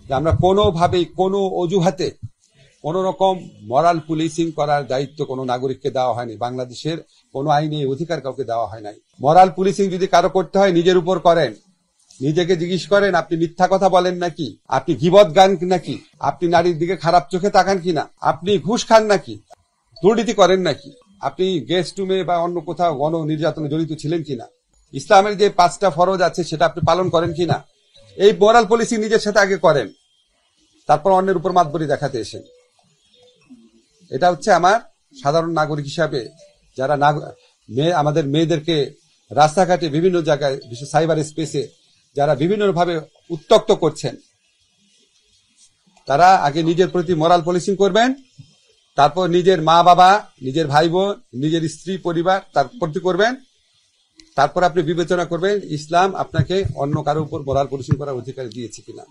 যে আমরা কোনোভাবেই কোনো অজুহাতে কোন রকম মরাল পুলিশিং করার দায়িত্ব কোনো নাগরিককে দেওয়া হয়নি। বাংলাদেশের কোনো আইনে অধিকার কাউকে দেওয়া হয় নাই। মরাল পুলিশিং যদি কারো করতে হয় নিজের উপর করেন, নিজেকে জিজ্ঞেস করেন আপনি মিথ্যা কথা বলেন নাকি, আপনি গীবত গান নাকি, আপনি নারীর দিকে খারাপ চোখে তাকান কিনা, আপনি ঘুষ খান নাকি, দুর্নীতি করেন নাকি, আপনি গেস্ট রুমে বা অন্য কোথাও গণ নির্যাতনে জড়িত ছিলেন কিনা, ইসলামের যে 5টা ফরজ আছে সেটা আপনি পালন করেন কিনা। এই মরাল পুলিশিং নিজের সাথে আগে করেন, তারপর অন্যের উপর মাতবরি দেখাতে এসেন। এটা হচ্ছে আমার সাধারণ নাগরিক হিসাবে যারা আমাদের মেয়েদেরকে রাস্তাঘাটে বিভিন্ন জায়গায় বিশেষ সাইবার স্পেসে যারা বিভিন্নভাবে উত্ত্যক্ত করছেন, তারা আগে নিজের প্রতি মরাল পুলিশিং করবেন, তারপর নিজের মা বাবা, নিজের ভাই বোন, নিজের স্ত্রী পরিবার তার প্রতি করবেন। তারপর আপনি বিবেচনা করবেন ইসলাম আপনাকে অন্য কারো উপর মরাল পুলিশিং করার অধিকার দিয়েছে কিনা।